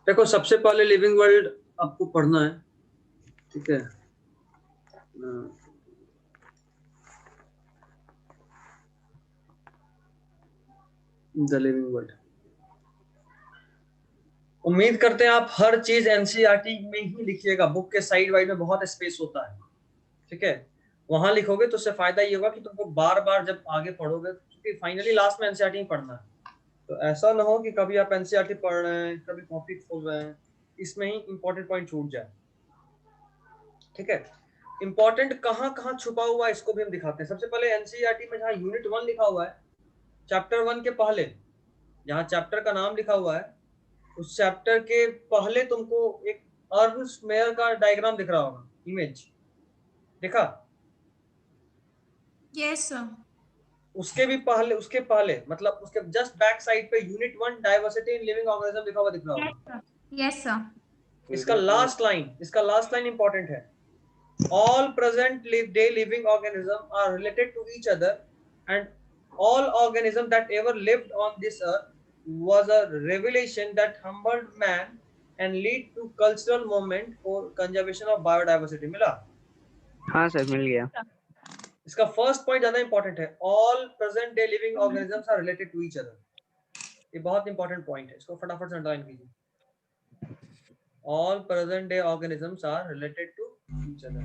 देखो सबसे पहले लिविंग वर्ल्ड आपको पढ़ना है, ठीक है। द लिविंग वर्ल्ड, उम्मीद करते हैं आप हर चीज एनसीईआरटी में ही लिखिएगा। बुक के साइड वाइड में बहुत स्पेस होता है, ठीक है। वहां लिखोगे तो उससे फायदा ये होगा कि तुमको बार बार जब आगे पढ़ोगे, क्योंकि फाइनली लास्ट में एनसीईआरटी ही पढ़ना है। तो ऐसा ना हो कि कभी आप एनसीईआरटी पढ़ रहे हैं, कभी कॉपी खोल रहे हैं, इसमें ही इंपॉर्टेंट पॉइंट छूट जाए, ठीक है। इंपॉर्टेंट कहाँ कहाँ छुपा हुआ है इसको भी हम दिखाते हैं। सबसे पहले एनसीईआरटी में जहाँ यूनिट 1 लिखा हुआ है, चैप्टर 1 के पहले जहाँ चैप्टर का नाम लिखा हुआ है, उस चैप्टर के पहले तुमको एक अर्न्स्ट मेयर का डायग्राम दिख रहा होगा, इमेज देखा? Yes sir. उसके पहले मतलब उसके जस्ट बैक साइड पे unit 1 diversity in living organism लिखा हुआ दिख रहा होगा। Yes sir. इसका लास्ट लाइन इंपॉर्टेंट है। All present day living organisms are related to each other, and all organisms that ever lived on this earth was a revelation that humbled man and lead to cultural movement for conservation of biodiversity। मिला? हाँ sir मिल गया। इसका first point ज्यादा important है, all present day living organisms are related to each other। ये बहुत important point है, इसको फटाफट से अंडरलाइन कीजिए। all present day organisms are related to each other।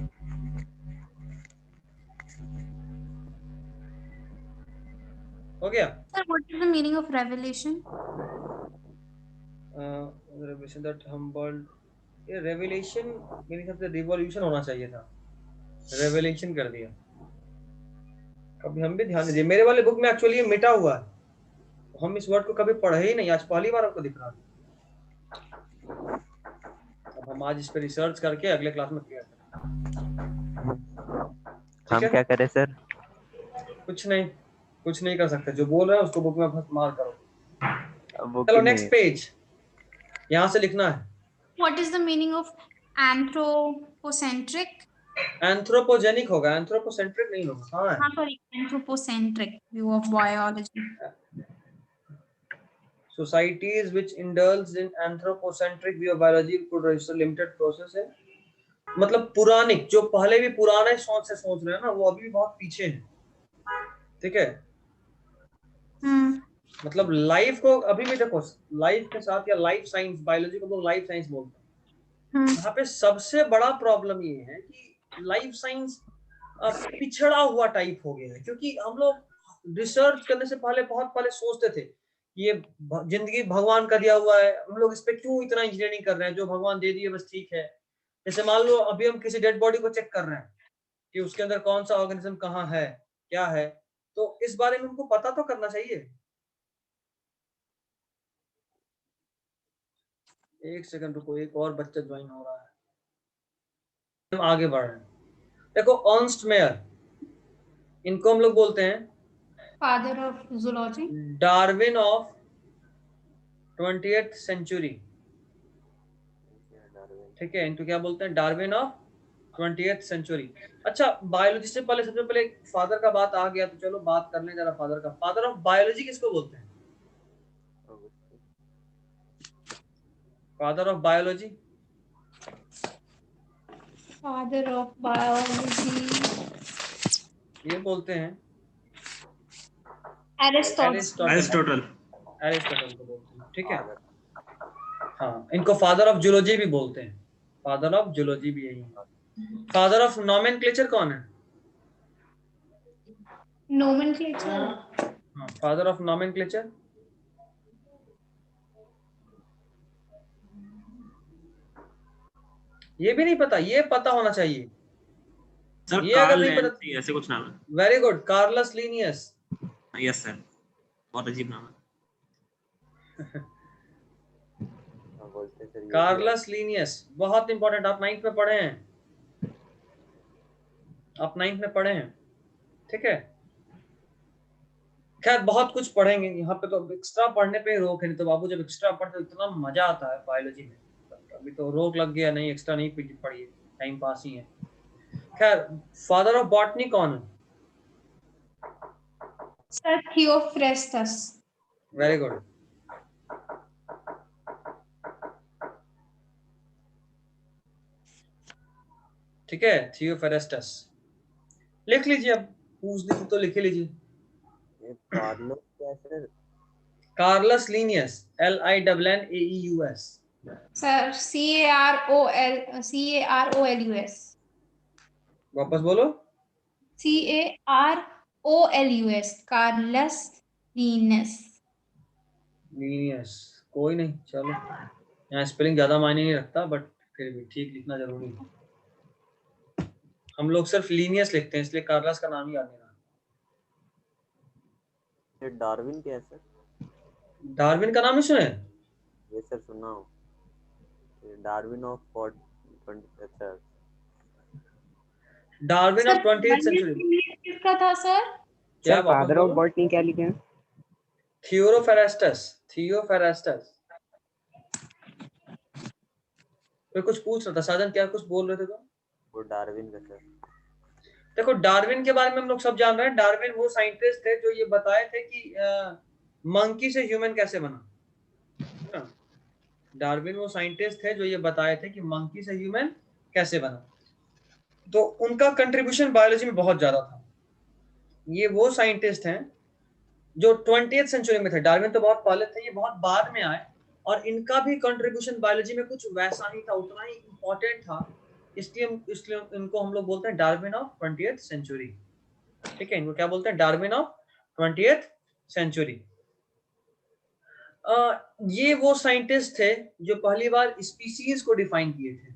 हो गया? Sir, what is the meaning of revelation? Revelation that humbled, ये रेवलेशन मेरे हिसाब से रिवॉल्यूशन होना चाहिए था, रेवलेशन कर दिया। कभी हम भी ध्यान दीजिए, मेरे वाले बुक में एक्चुअली ये मिटा हुआ है, तो हम इस वर्ड को कभी पढ़े ही नहीं, आज पहली बार आपको दिख रहा है। अब हम आज इस पे रिसर्च करके अगले क्लास में क्लियर करेंगे। हम क्या करें सर? कुछ नहीं कर सकते, जो बोल रहे हैं उसको बुक में बस मार करो। चलो नेक्स्ट पेज, यहाँ से लिखना है। What is the meaning of anthropocentric? Anthropogenic होगा, एंथ्रोपोसेंट्रिक नहीं होगा। हाँ, हाँ sorry, anthropocentric view of biology. Societies which indulge in anthropocentric view of biology could register limited process है, मतलब पुरानिक, जो पहले भी पुराने सोच से सोच रहे हैं ना, वो अभी भी बहुत पीछे हैं, ठीक है। मतलब लाइफ को अभी भी देखो, लाइफ के साथ या लाइफ साइंस, बायोलॉजी को लोग लाइफ साइंस बोलते हैं। यहाँ पे सबसे बड़ा प्रॉब्लम ये है कि लाइफ साइंस पिछड़ा हुआ टाइप हो गया है, क्योंकि हम लोग रिसर्च करने से पहले बहुत पहले सोचते थे ये जिंदगी भगवान का दिया हुआ है, हम लोग इस पे क्यों इतना इंजीनियरिंग कर रहे हैं, जो भगवान दे दिए बस ठीक है। जैसे मान लो अभी हम किसी डेड बॉडी को चेक कर रहे हैं कि उसके अंदर कौन सा ऑर्गेनिज्म कहाँ है, क्या है, तो इस बारे में हमको पता तो करना चाहिए। एक सेकंड रुको, एक और बच्चा ज्वाइन हो रहा है, हम आगे बढ़ रहे हैं। देखो अर्न्स्ट मेयर, इनको हम लोग बोलते हैं Father of zoology. Darwin of 20th century, ठीक है। इनको क्या बोलते हैं? Darwin of 20th century. अच्छा, बायोलॉजी से पहले सबसे पहले फादर का बात आ गया, तो चलो बात कर लें जरा फादर का। फादर ऑफ बायोलॉजी किसको बोलते हैं? Father of biology, Father of biology. ये बोलते हैं Aristotle. एरिस्टोटल को बोलते हैं, ठीक है। हाँ, इनको फादर ऑफ जूलॉजी भी बोलते हैं, फादर ऑफ जूलॉजी भी यही है। फादर ऑफ नोमेनक्लेचर कौन है? Nomenclature. हाँ, फादर ऑफ नोमेनक्लेचर, ये भी नहीं पता, ये पता होना चाहिए सर। ये अगर नहीं पता, ऐसे कुछ नाम है। Very good, Carolus Linnaeus. Yes sir, बहुत अजीब नाम है। कार्लस लीनियस बहुत इंपॉर्टेंट, आप 9th में पढ़े हैं, आप 9th में पढ़े हैं, ठीक है। खैर बहुत कुछ पढ़ेंगे यहाँ पे, तो एक्स्ट्रा पढ़ने पे ही रोक है, नहीं तो बाबू जब एक्स्ट्रा पढ़ते तो इतना मजा आता है बायोलॉजी में। अभी तो रोक लग गया, नहीं एक्स्ट्रा नहीं पढ़िए, टाइम पास ही है। खैर फादर ऑफ बॉटनी कौन है? Sir, Theophrastus. Very good. ठीक है, थियोफेरेस्टस लिख लीजिए, अब पूछ दी तो लिख लीजिए। ये कार्लो क्या sir? Carolus Linnaeus, LINNAEUS। Sir CAROLUS। वापस बोलो। CAROLUS, Carolus Lions. लीनियस, कोई नहीं, चलो यहाँ स्पेलिंग ज्यादा मायने नहीं रखता, बट फिर भी ठीक लिखना जरूरी है। हम लोग सिर्फ लीनियस लिखते हैं, इसलिए कार्लस का नाम ही याद नहीं रहा। ये डार्विन क्या है सर? डार्विन का नाम नहीं सुने? ये सर सुना हो, ये डार्विन ऑफ 20, अच्छा Darwin sir of 20th century. किसका था सर? क्या? सर वापस फादर ऑफ बोलो। बॉटनी क्या लिखे हैं? थियोफेरेस्टस, थियोफेरेस्टस। कोई कुछ पूछ रहा था, साजन क्या कुछ बोल रहे थे तुम? वो डार्विन का सर। देखो, डार्विन के बारे में हम लोग सब जान रहे हैं। डार्विन वो साइंटिस्ट थे जो ये बताए थे कि मंकी से ह्यूमन कैसे बना, है ना। डार्विन वो साइंटिस्ट थे जो ये बताए थे कि मंकी से ह्यूमन कैसे बना। तो उनका कंट्रीब्यूशन बायोलॉजी में बहुत ज्यादा था। ये वो साइंटिस्ट हैं जो 20th सेंचुरी में थे। डार्विन तो बहुत पहले थे, ये बहुत बाद में आए, और इनका भी कंट्रीब्यूशन बायोलॉजी में कुछ वैसा ही था, उतना ही इंपॉर्टेंट था। इसलिए इनको हम लोग बोलते हैं डार्विन ऑफ 20th सेंचुरी। ठीक है, इनको क्या बोलते हैं? Darwin of 20th century. ये वो साइंटिस्ट थे जो पहली बार स्पीसीज को डिफाइन किए थे।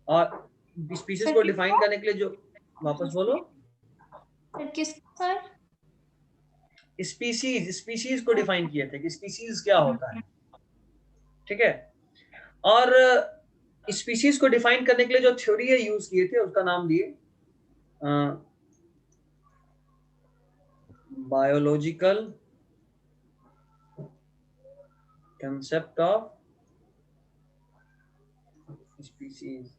और स्पीसीज को डिफाइन करने के लिए जो, वापस बोलो। किसका सर? स्पीसीज को डिफाइन किए थे कि स्पीसीज क्या होता है। ठीक है, और स्पीसीज को डिफाइन करने के लिए जो थ्योरी है यूज किए थे, उसका नाम दिए biological concept of species.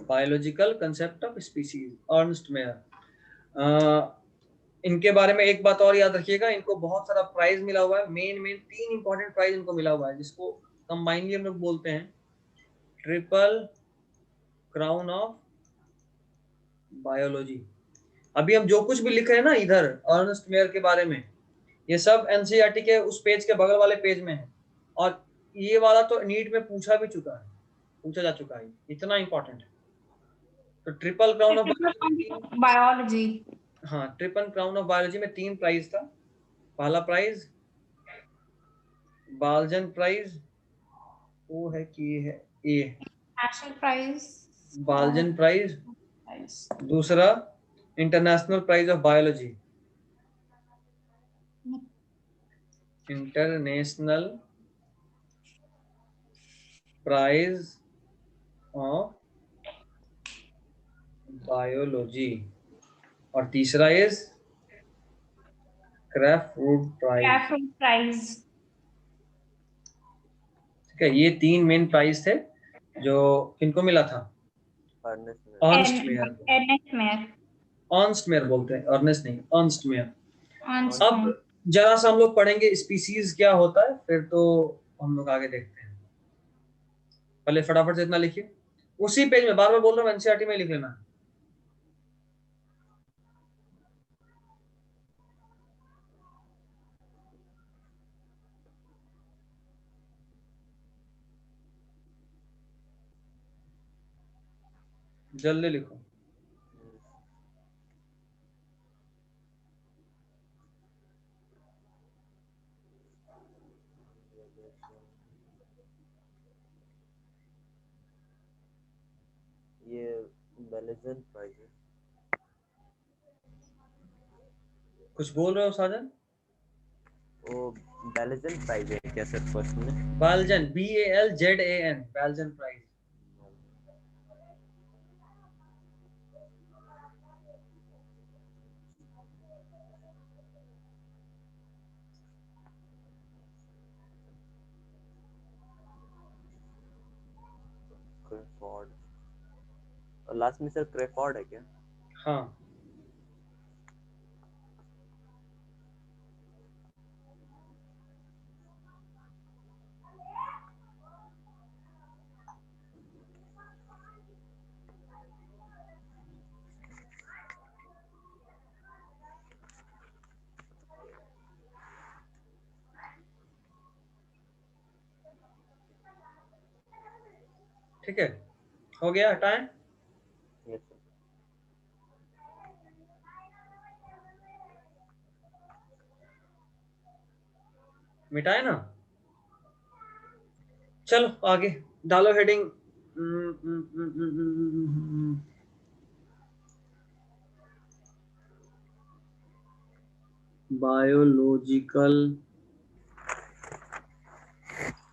Biological concept of species, Ernst Mayr. इनके बारे में एक बात और याद रखिएगा, इनको बहुत सारा प्राइज मिला हुआ है। मेन 3 इंपॉर्टेंट प्राइज इनको मिला हुआ है, जिसको कंबाइनली हम लोग बोलते हैं ट्रिपल क्राउन ऑफ बायोलॉजी। अभी हम जो कुछ भी लिख रहे हैं ना इधर अर्नस्ट मेयर के बारे में, ये सब एनसीईआरटी के उस पेज के बगल वाले पेज में है। और ये वाला तो नीट में पूछा भी चुका है, पूछा जा चुका है, इतना इंपॉर्टेंट है। तो ट्रिपल क्राउन ऑफ बायोलॉजी। हाँ, ट्रिपल क्राउन ऑफ बायोलॉजी में 3 प्राइज था। पहला प्राइज बाल्जन प्राइज, वो है कि ये है a, national prize. Balzan prize. दूसरा international prize of biology, international prize of biology. और तीसरा इज क्राफ्ट फ्रूट प्राइज। ठीक है, ये 3 मेन प्राइज थे जो किनको मिला था? Ernst Mayr. अर्नस्ट मेयर बोलते हैं, अर्नेस्ट नहीं, अर्नस्ट मेयर। अब जरा सा हम लोग पढ़ेंगे स्पीसीज क्या होता है, फिर तो हम लोग आगे देखते हैं। पहले फटाफट से इतना लिखिए, उसी पेज में, बार बार बोल रहा हूँ, एनसीईआरटी में लिख लेना। जल्दी लिखो। ये बेलेजन प्राइज है। कुछ बोल रहे हो साजन? वो बेलेजन प्राइज है क्या सर फर्स्ट में? बाल्जन, BALZAN, बाल्जन प्राइज। क्रेफोर्ड, और लास्ट में सर क्रेफोर्ड है क्या? हाँ, ठीक है, हो गया, हटाएं। Yes sir. मिटाए ना, चलो आगे डालो heading. Biological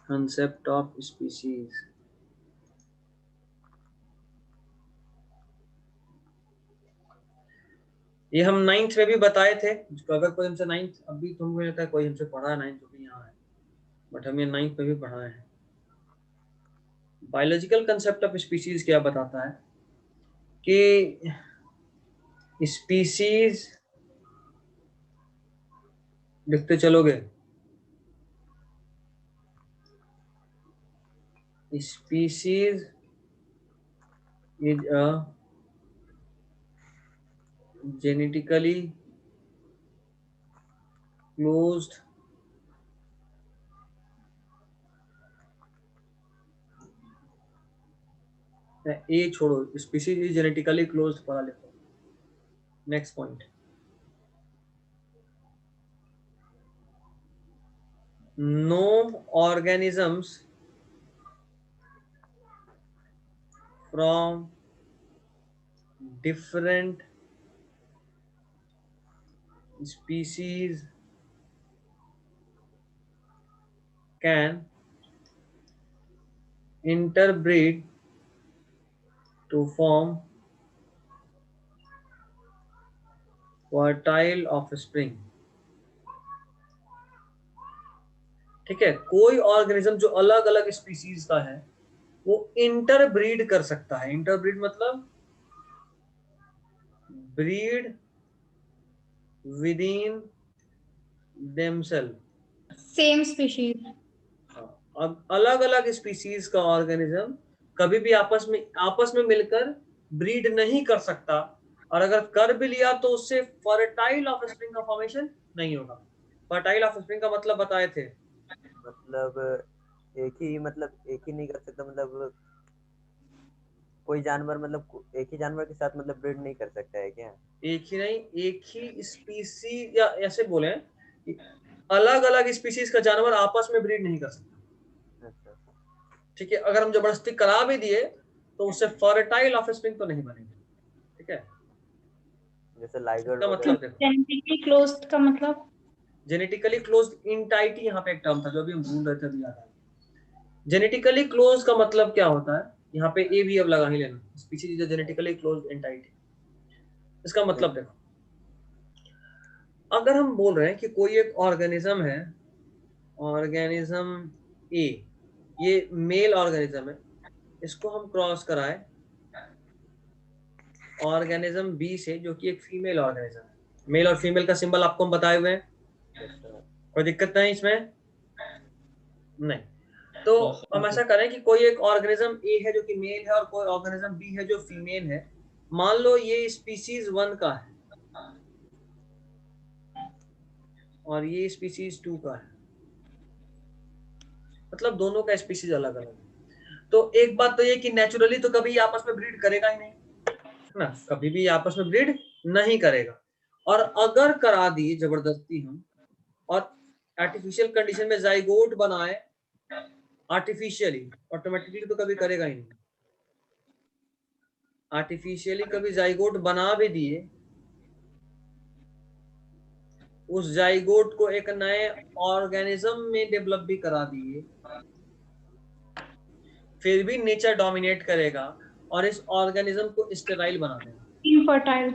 concept of species. ये हम 9th में भी बताए थे, अगर कोई हमसे 9th, अभी तो मुझे लगता है कोई हमसे पढ़ा है 9th, जो भी यहाँ है, बट हम ये 9th में भी पढ़ाए हैं। बायोलॉजिकल कंसेप्ट ऑफ स्पीशीज क्या बताता है कि स्पीशीज, लिखते चलोगे, species is a genetically closed a छोड़ो, स्पीशीज इज जेनेटिकली क्लोज्ड पढ़ा लिखो। Next point, no organisms from different species can interbreed to form fertile offspring। ठीक है, कोई ऑर्गेनिज्म जो अलग अलग स्पीसीज का है वो इंटरब्रीड कर सकता है। इंटरब्रीड मतलब breed within themself. Same species. अब अलग अलग स्पीसीज का ऑर्गेनिज्म कभी भी आपस में मिलकर ब्रीड नहीं कर सकता, और अगर कर भी लिया तो उससे फर्टाइल ऑफस्प्रिंग का फॉर्मेशन नहीं होगा। फर्टाइल ऑफस्प्रिंग का मतलब बताए थे, मतलब एक ही नहीं कर सकता, मतलब कोई जानवर मतलब एक ही जानवर के साथ मतलब ब्रीड नहीं कर सकता है क्या? एक ही नहीं, एक ही स्पीसीज, या ऐसे बोले अलग अलग स्पीसीज का जानवर आपस में ब्रीड नहीं कर सकता। अच्छा। ठीक है, अगर हम जबरदस्ती करा भी दिए तो उससे फर्टाइल ऑफस्प्रिंग तो नहीं बनेगी। ठीक है, जैसे लाइगर्ड इसका मतलब देखो, जेनेटिकली क्लोज्ड का मतलब जेनेटिकली क्लोज्ड इंटाइटी यहाँ पे एक टर्म था जो अभी हम भूल रहे थे, अभी याद आया। जेनेटिकली क्लोज का मतलब क्या होता है, यहाँ पे ए भी अब लगा ही लेना, species is genetically closed entity. इसका मतलब देखो, अगर हम बोल रहे हैं कि कोई एक ऑर्गेनिज्म है, ऑर्गेनिज्म ए, ये मेल ऑर्गेनिज्म है, इसको हम क्रॉस कराए ऑर्गेनिज्म बी से जो कि एक फीमेल ऑर्गेनिज्म है। मेल और फीमेल का सिंबल आपको हम बताए हुए हैं, कोई दिक्कत नहीं इसमें, नहीं। तो हम ऐसा करें कि कोई एक ऑर्गेनिज्म ए है जो कि मेल है और कोई ऑर्गेनिज्म बी है जो फीमेल है। मान लो ये स्पीशीज 1 का है और ये स्पीशीज 2 का है, मतलब दोनों का स्पीशीज अलग अलग है। तो एक बात तो ये कि नेचुरली तो कभी आपस में ब्रीड करेगा ही नहीं, है ना, कभी भी आपस में ब्रीड नहीं करेगा। और अगर करा दी जबरदस्ती हम और आर्टिफिशियल कंडीशन में जाइगोट बनाए आर्टिफिशियली, ऑटोमेटिकली तो कभी करेगा ही नहीं। आर्टिफिशियली कभी जाइगोट बना भी दिए, उस जाइगोट को एक नए ऑर्गेनिज्म में डेवलप भी करा दिए, फिर भी नेचर डोमिनेट करेगा और इस ऑर्गेनिज्म को स्टेराइल बना देगा। इनफर्टाइल।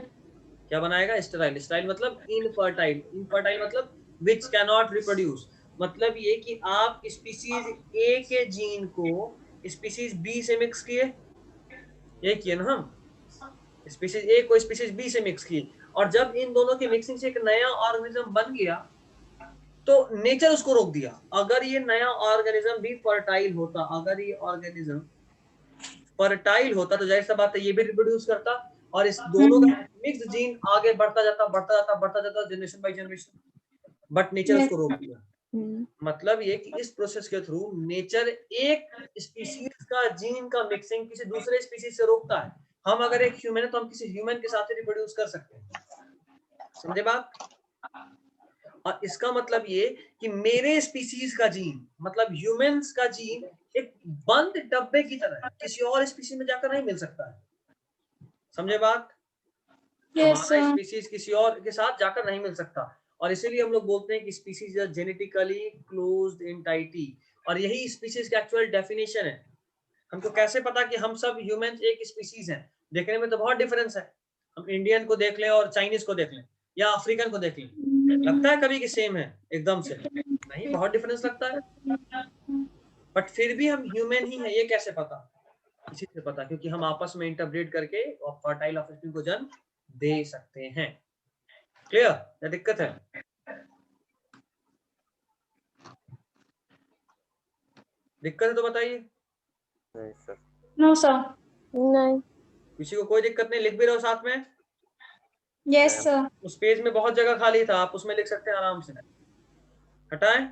क्या बनाएगा? स्टेराइल। स्टेराइल मतलब इनफर्टाइल। इनफर्टाइल मतलब विच कैन नॉट रिप्रोड्यूस। मतलब ये कि आप स्पीशीज ए के जीन को स्पीशीज बी से मिक्स किए, ये किए ना हम, स्पीशीज ए को स्पीशीज बी से मिक्स किए, और जब इन दोनों की मिक्सिंग से एक नया ऑर्गेनिज्म बन गया तो नेचर उसको रोक दिया। अगर ये नया ऑर्गेनिज्म भी फर्टाइल होता, अगर ये ऑर्गेनिज्म फर्टाइल होता तो जाहिर सा बात है ये भी रिप्रोड्यूस करता, और इस दोनों का मिक्स्ड जीन आगे बढ़ता जाता generation by generation, but nature उसको रोक दिया। मतलब ये कि इस प्रोसेस के थ्रू नेचर एक स्पीसीज का जीन का मिक्सिंग किसी दूसरे स्पीसीज से रोकता है। हम अगर एक ह्यूमन है तो हम किसी ह्यूमन के साथ रिप्रोड्यूस कर सकते हैं, समझे बात? और इसका मतलब ये कि मेरे स्पीसीज का जीन मतलब ह्यूमंस का जीन एक बंद डब्बे की तरह है, किसी और स्पीसीज में जाकर नहीं मिल सकता है, समझे बात? Yes, हमारा स्पीसीज किसी और के साथ जाकर नहीं मिल सकता, और इसीलिए हम लोग बोलते हैं कि species are genetically closed entity, और यही स्पीसीज का एक्चुअल डेफिनेशन है। हमको कैसे पता कि हम सब ह्यूमंस एक स्पीसीज हैं? देखने में तो बहुत डिफरेंस है। हम इंडियन को देख लें और चाइनीज को देख लें या अफ्रीकन को देख लें, लगता है कभी कि सेम है एकदम से? नहीं, बहुत डिफरेंस लगता है, बट फिर भी हम ह्यूमन ही है। ये कैसे पता? इसी से पता क्योंकि हम आपस में इंटरब्रीड करके और फर्टाइल ऑफस्प्रिंग को जन्म दे सकते हैं। क्लियर? क्या दिक्कत है? दिक्कत है तो बताइए। नहीं सर। No, sir. नहीं। किसी को कोई दिक्कत नहीं? लिख भी रहे हो साथ में? Yes, sir. उस पेज में बहुत जगह खाली था, आप उसमें लिख सकते हैं आराम से। हटाएं?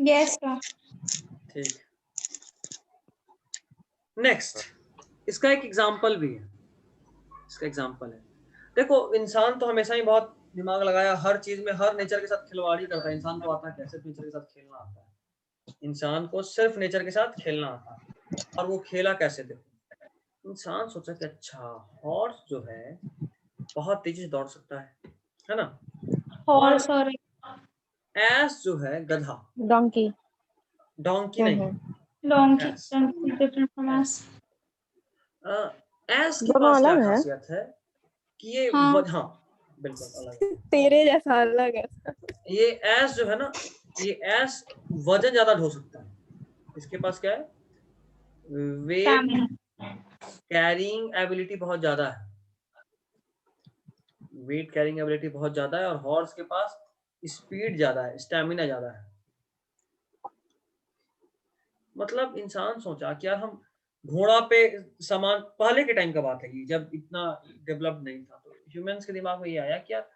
Yes, sir. ठीक। नेक्स्ट, इसका एक एग्जाम्पल भी है। इसका एग्जाम्पल है, देखो इंसान तो हमेशा ही बहुत दिमाग लगाया, हर चीज में हर नेचर के साथ खिलवाड़ी करता है। इंसान को आता है कैसे नेचर के साथ खेलना आता है, इंसान को सिर्फ नेचर के साथ खेलना आता है। और वो खेला कैसे? देखो, इंसान सोचा कि अच्छा हॉर्स जो है बहुत तेजी से दौड़ सकता है ना? Horse or एस जो है गधा, डोंकी। डोंकी नहीं, donkey. Yes. Donkey is different from us. S के दोनों पास क्या अलग हैं? खासियत है कि ये हाँ। हाँ बिल्कुल अलग है। तेरे जैसा अलग है। ये एस जो है ना, ये एस वजन ज्यादा ढो सकता है। इसके पास क्या है? Wait Stamina. कैरिंग एबिलिटी बहुत ज्यादा है, वेट कैरिंग एबिलिटी बहुत ज्यादा है। और हॉर्स के पास स्पीड ज्यादा है, स्टैमिना ज्यादा है। मतलब इंसान सोचा कि यार हम घोड़ा पे सामान, पहले के टाइम का बात है ये, जब इतना डेवलप्ड नहीं था, तो ह्यूमंस के दिमाग में ये आया कि यार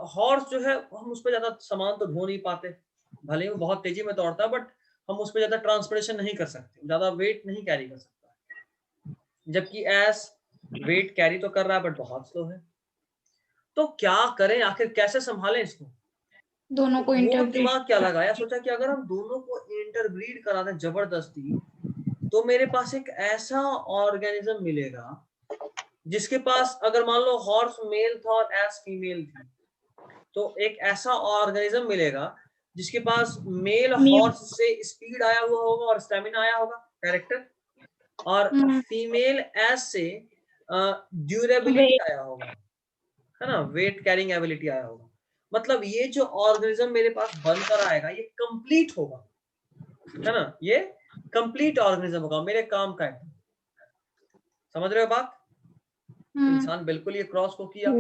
हॉर्स जो है हम उस पर ज्यादा सामान तो ढो नहीं पाते, भले ही वो बहुत तेजी में दौड़ता है, बट हम उस पर ज्यादा ट्रांसपोर्टेशन नहीं कर सकते, ज्यादा वेट नहीं कैरी कर सकता। जबकि एस वेट कैरी तो कर रहा है बट बहुत स्लो है। तो क्या करें आखिर, कैसे संभालें इसको? दोनों को वो interbreed. दिमाग क्या लगाया, सोचा कि अगर हम दोनों को इंटरब्रीड करा दें जबरदस्ती, तो मेरे पास एक ऐसा ऑर्गेनिज्म मिलेगा जिसके पास, अगर मान लो हॉर्स मेल था और एस फीमेल थी, तो एक ऐसा ऑर्गेनिज्म मिलेगा जिसके पास मेल हॉर्स से स्पीड आया हुआ होगा और स्टेमिना आया होगा, कैरेक्टर, और फीमेल एस से ड्यूरेबिलिटी आया होगा, है ना, वेट कैरिंग एबिलिटी आया होगा। मतलब ये जो ऑर्गेनिज्म मेरे पास बनकर आएगा ये कंप्लीट होगा, है ना, ये कंप्लीट ऑर्गेनिज्म होगा, मेरे काम का है। समझ रहे हो बात? इंसान बिल्कुल ये क्रॉस को किया,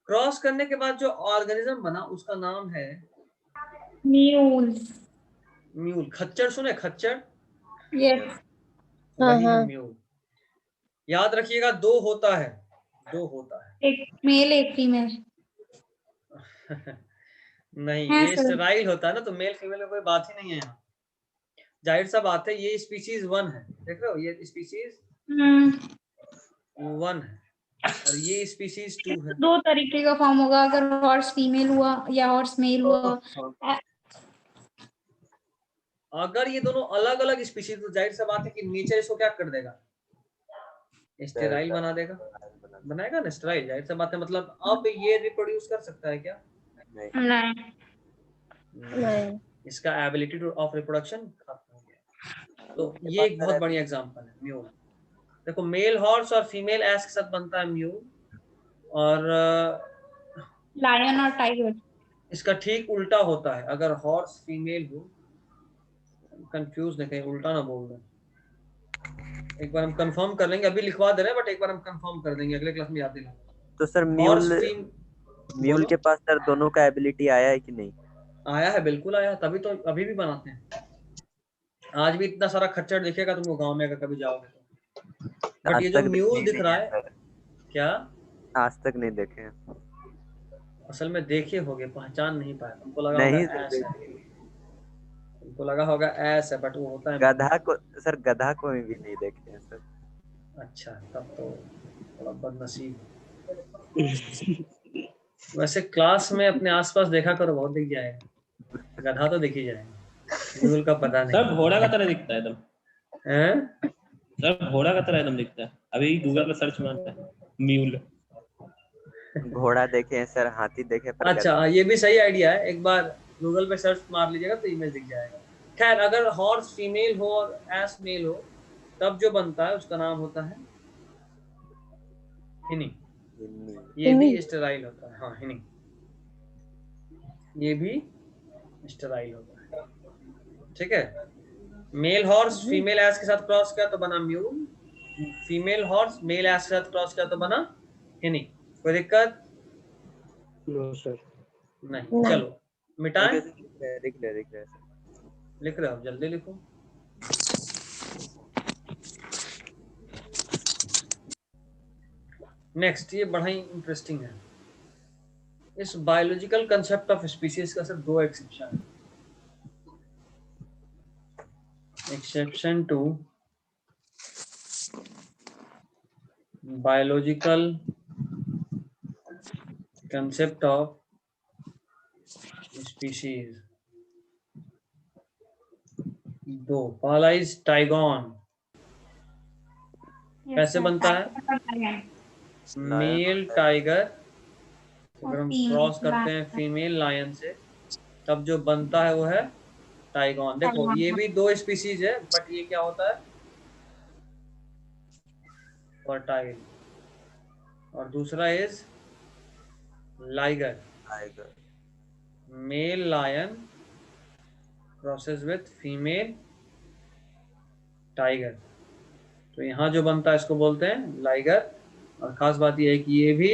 क्रॉस करने के बाद जो ऑर्गेनिज्म बना उसका नाम है Mule. म्यूल। खच्चर सुने? खच्चर, Yes. वही है म्यूल। याद रखिएगा, दो होता है, दो होता है। एक मेल एक फीमेल. नहीं, हाँ, ये सर. स्टेराइल होता है ना, तो मेल फीमेल में कोई बात ही नहीं है यहाँ। जाहिर सा बात है, ये स्पीशीज 1 है, देख रहे हो, ये स्पीशीज 1 है और ये स्पीशीज 2 है। दो तरीके का फॉर्म होगा, अगर हॉर्स फीमेल हुआ या हॉर्स मेल हुआ. अगर ये दोनों अलग अलग स्पीशीज, तो जाहिर सा बात है कि नेचर इसको क्या कर देगा, स्टेराइल बना देगा, बनाएगा ना स्टेराइल, जाहिर सा बात है। मतलब अब ये रिप्रोड्यूस कर सकता है क्या? नहीं. इसका एबिलिटी ऑफ रिप्रोडक्शन खत्म हो गया। तो ये एक बहुत बढ़िया एग्जांपल है म्यूल। देखो, मेल हॉर्स और फीमेल एस के साथ बनता है म्यूल, और लायन और टाइगर. इसका ठीक उल्टा होता है, अगर हॉर्स फीमेल हो, कंफ्यूज नहीं, कहीं उल्टा ना बोल दें। एक बार हम कंफर्म कर लेंगे, अभी लिखवा दे रहे हैं बट एक बार हम कंफर्म कर देंगे, अगले क्लास में याद दिलाएंगे। तो सर म्यूल के पास सर दोनों का एबिलिटी आया है कि नहीं? आया है, बिल्कुल आया है, तभी तो अभी भी बनाते हैं। आज भी इतना सारा खच्चर दिखेगा तुमको गांव में, अगर कभी जाओगे तो। बट ये जो म्यूल दिख रहा है, क्या आज तक नहीं देखे? असल में देखे होगे, पहचान नहीं पाए, तुमको लगा नहीं होगा ऐसा है। आपको लगा होगा एस है, बट वो होता है गधा को सर, गधा को भी नहीं देखे हैं सर। अच्छा, तब तो थोड़ा बदनसीब। वैसे क्लास में अपने आसपास देखा करो, बहुत दिख जाएगा, गधा तो दिख ही जाएगा, म्यूल का पता नहीं। सर घोड़ा का तरह दिखता है एकदम, हैं? सर घोड़ा का तरह एकदम दिखता है। अभी गूगल पे सर्च मारता है म्यूल। घोड़ा देखे हैं सर, हाथी देखे पर अच्छा गधा ये भी सही आइडिया है, एक बार गूगल पे सर्च मार लीजिएगा तो इमेज दिख जाएगा। खैर, अगर हॉर्स फीमेल हो और एस मेल हो, तब जो बनता है उसका नाम होता है हिनी। हिन्नी। ये भी स्टेराइल होता है। हाँ हिनी, ये भी स्टेराइल होता है। ठीक है, मेल हॉर्स फीमेल एस के साथ क्रॉस किया तो बना mule, female horse male ass के साथ क्रॉस किया तो बना हिनी। कोई दिक्कत नो सर। नहीं? चलो मिटाएं। लिख ले सर। लिख रहे हो, जल्दी लिखो। नेक्स्ट, ये बड़ा ही इंटरेस्टिंग है। इस बायोलॉजिकल कंसेप्ट ऑफ स्पीशीज का सिर्फ 2 एक्सेप्शन है। Exception to biological concept of species, 2। पहला इज टाइगॉन। कैसे बनता है? मेल टाइगर, अगर हम क्रॉस करते हैं फीमेल लायन से, तब जो बनता है वो है टाइगॉन। देखो ये भी 2 स्पीशीज है, बट ये क्या होता है? फर्टाइल। और दूसरा is liger, tiger. Male lion crosses with female tiger. तो यहाँ जो बनता है इसको बोलते हैं लाइगर। और खास बात यह है कि ये भी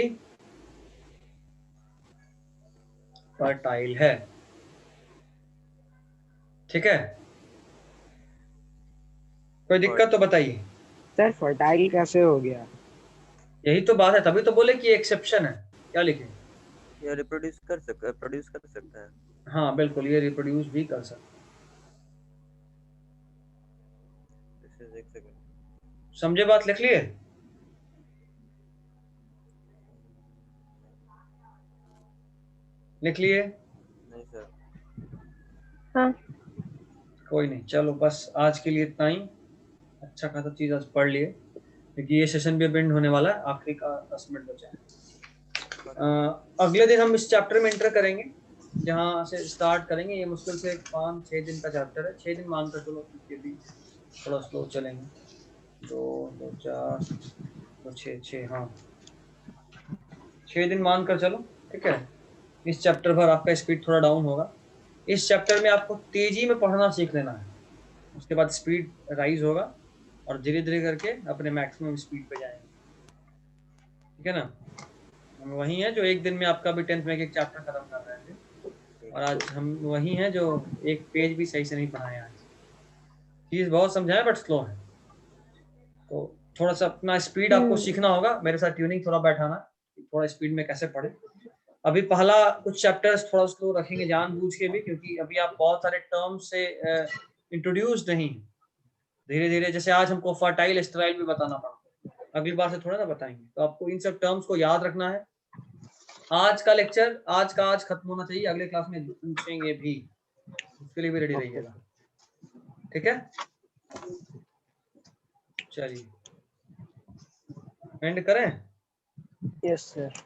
फर्टाइल है। ठीक है, कोई दिक्कत तो बताइए। सर फर्टाइल कैसे हो गया? यही तो बात है, तभी तो बोले कि एक्सेप्शन है। क्या लिखे? ये प्रोड्यूस कर सकता है। हाँ बिल्कुल, ये रिप्रोड्यूस भी कर सकता है। एक सेकंड, समझे बात? लिख लिए? लिख लिए? नहीं सर। हाँ। कोई नहीं, चलो बस आज के लिए इतना ही। अच्छा खासा चीज आज पढ़ लिए, क्योंकि ये सेशन भी एंड होने वाला है, आखिरी का 10 मिनट बचा है। अगले दिन हम इस चैप्टर में एंटर करेंगे, जहाँ से स्टार्ट करेंगे। ये मुश्किल से 5-6 दिन का चैप्टर है, 6 दिन मानकर चलो, क्योंकि भी थोड़ा स्लो चलेंगे। 2, 2, 4, 2, 6, हाँ 6 दिन मानकर चलो। ठीक है, इस चैप्टर पर आपका स्पीड थोड़ा डाउन होगा। इस चैप्टर में आपको तेजी में पढ़ना सीख लेना है, उसके बाद स्पीड राइज होगा और धीरे धीरे करके अपने मैक्सिमम स्पीड पे जाएंगे। ठीक है ना? हम वही हैं जो एक दिन में आपका भी 10th में एक चैप्टर खत्म कर रहे थे, और आज हम वही हैं जो एक पेज भी सही से नहीं पढ़ाए। आज चीज बहुत समझाए बट स्लो है, तो थोड़ा सा अपना स्पीड आपको सीखना होगा। मेरे साथ ट्यूनिंग थोड़ा बैठाना, थोड़ा स्पीड में कैसे पढ़े। अभी पहला कुछ चैप्टर्स थोड़ा स्लो रखेंगे जानबूझ के भी, क्योंकि अभी आप बहुत सारे टर्म्स से इंट्रोड्यूस नहीं। धीरे धीरे, जैसे आज हमको फर्टाइल स्टेराइल भी बताना पड़ा, अगली बार से थोड़ा ना बताएंगे, तो आपको इन सब टर्म्स को याद रखना है। आज का लेक्चर आज खत्म होना चाहिए, अगले क्लास में पूछेंगे भी, उसके लिए भी रेडी रहिएगा। ठीक है, चलिए एंड करें। Yes sir.